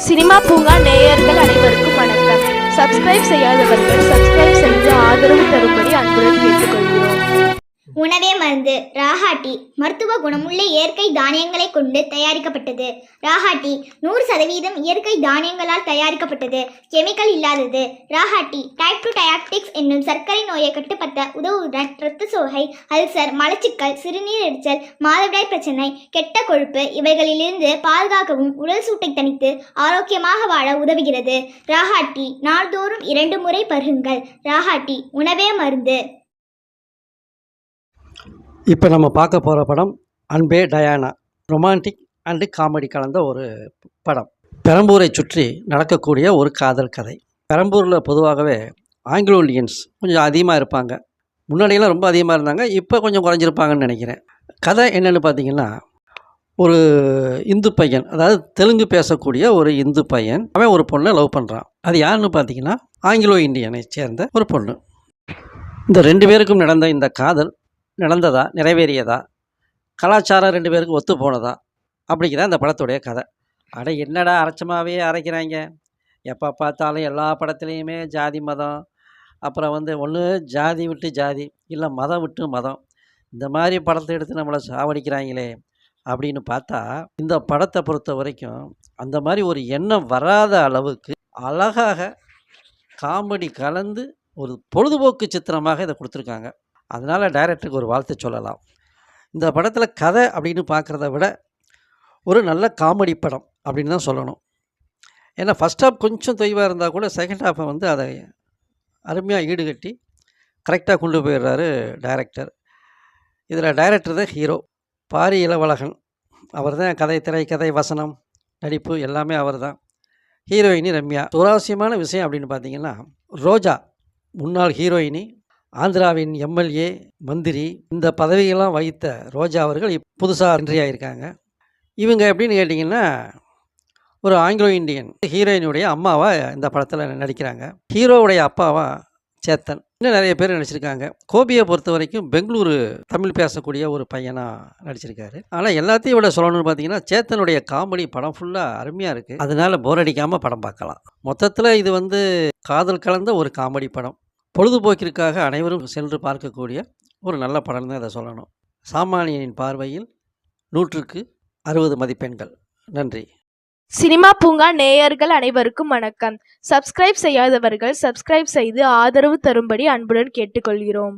Cinema பூங்கா நேயர்கள் அனைவருக்கும் வணக்கம். சப்ஸ்கிரைப் செய்யாதவர்கள் சப்ஸ்கிரைப் செய்து ஆதரவு தரும்படி அன்புடன் கேட்டுக்கொள்கிறோம். உணவே மருந்து. ராஹாட்டி மருத்துவ குணமுள்ள இயற்கை தானியங்களை கொண்டு தயாரிக்கப்பட்டது. ராஹாட்டி 100% இயற்கை தானியங்களால் தயாரிக்கப்பட்டது, கெமிக்கல் இல்லாதது. ராஹாட்டி டைப் 2 டயாபெட்டிக்ஸ் என்னும் சர்க்கரை நோயை கட்டுப்படுத்த உதவுடன் இரத்த சோகை, அல்சர், மலச்சிக்கல், சிறுநீர் எரிச்சல், மாதவிடாய் பிரச்சனை, கெட்ட கொழுப்பு இவைகளிலிருந்து பாதுகாக்கவும் உடல் சூட்டை தணித்து ஆரோக்கியமாக வாழ உதவுகிறது. ராஹாட்டி நாள்தோறும் 2 முறை பருகுங்கள். ராஹாட்டி உணவே மருந்து. இப்போ நம்ம பார்க்க போகிற படம் அன்பே டயானா. ரொமான்டிக் அண்டு காமெடி கலந்த ஒரு படம். பெரம்பூரை சுற்றி நடக்கக்கூடிய ஒரு காதல் கதை. பெரம்பூரில் பொதுவாகவே ஆங்கிலோ இண்டியன்ஸ் கொஞ்சம் அதிகமாக இருப்பாங்க. முன்னாடியெல்லாம் ரொம்ப அதிகமாக இருந்தாங்க, இப்போ கொஞ்சம் குறைஞ்சிருப்பாங்கன்னு நினைக்கிறேன். கதை என்னென்னு பார்த்தீங்கன்னா, ஒரு இந்து பையன், அதாவது தெலுங்கு பேசக்கூடிய ஒரு இந்து பையன், அவன் ஒரு பொண்ணை லவ் பண்ணுறான். அது யாருன்னு பார்த்தீங்கன்னா ஆங்கிலோ இண்டியனை சேர்ந்த ஒரு பொண்ணு. இந்த 2 பேருக்கும் நடந்த இந்த காதல் நடந்ததா, நிறைவேறியதா, கலாச்சாரம் 2 பேருக்கும் ஒத்து போனதா, அப்படிங்கிறத அந்த படத்துடைய கதை. அட என்னடா அரைச்சமாகவே அரைக்கிறாங்க, எப்போ பார்த்தாலும் எல்லா படத்துலேயுமே ஜாதி மதம், அப்புறம் ஒன்று ஜாதி விட்டு ஜாதி, இல்லை மதம் விட்டு மதம், இந்த மாதிரி படத்தை எடுத்து நம்மளை சாவடிக்கிறாங்களே அப்படின்னு பார்த்தா, இந்த படத்தை பொறுத்த வரைக்கும் அந்த மாதிரி ஒரு எண்ணம் வராத அளவுக்கு அழகாக காமெடி கலந்து ஒரு பொழுதுபோக்கு சித்திரமாக இதை கொடுத்துருக்காங்க. அதனால் டைரக்டருக்கு ஒரு வாழ்த்து சொல்லலாம். இந்த படத்தில் கதை அப்படின்னு பார்க்குறத விட ஒரு நல்ல காமெடி படம் அப்படின்னு தான் சொல்லணும். ஏன்னா ஃபஸ்ட் ஹாஃப் கொஞ்சம் தொய்வாக இருந்தால் கூட செகண்ட் ஹாஃபை அதை அருமையாக ஈடுகட்டி கரெக்டாக கொண்டு போயிடுறாரு டைரக்டர். இதில் டைரக்டர் தான் ஹீரோ. பாரி இளவழகன் அவர் தான் கதை, திரைக்கதை, வசனம், நடிப்பு எல்லாமே அவர் தான். ஹீரோயினி ரம்யா. சுவாரஸ்யமான விஷயம் அப்படின்னு பார்த்தீங்கன்னா, ரோஜா முன்னாள் ஹீரோயினி, ஆந்திராவின் எம்எல்ஏ, மந்திரி, இந்த பதவியெல்லாம் வகித்த ரோஜா அவர்கள் புதுசாக என்ட்ரி ஆகியிருக்காங்க. இவங்க எப்படின்னு கேட்டிங்கன்னா, ஒரு ஆங்கிலோ இண்டியன் ஹீரோயினுடைய அம்மாவாக இந்த படத்தில் நடிக்கிறாங்க. ஹீரோவுடைய அப்பாவா சேத்தன். இன்னும் நிறைய பேர் நடிச்சிருக்காங்க. கோபியை பொறுத்த வரைக்கும் பெங்களூரு தமிழ் பேசக்கூடிய ஒரு பையனாக நடிச்சிருக்காரு. ஆனால் எல்லாத்தையும் விட சொல்லணும்னு பார்த்தீங்கன்னா, சேத்தனுடைய காமெடி படம் ஃபுல்லாக அருமையாக இருக்குது. அதனால் போர் அடிக்காமல் படம் பார்க்கலாம். மொத்தத்தில் இது காதல் கலந்த ஒரு காமெடி படம். பொழுதுபோக்கிற்காக அனைவரும் சென்று பார்க்கக்கூடிய ஒரு நல்ல படம் தான் இதை சொல்லணும். சாமானியனின் பார்வையில் 100க்கு 60 மதிப்பெண்கள். நன்றி. சினிமா பூங்கா நேயர்கள் அனைவருக்கும் வணக்கம். சப்ஸ்கிரைப் செய்யாதவர்கள் சப்ஸ்கிரைப் செய்து ஆதரவு தரும்படி அன்புடன் கேட்டுக்கொள்கிறோம்.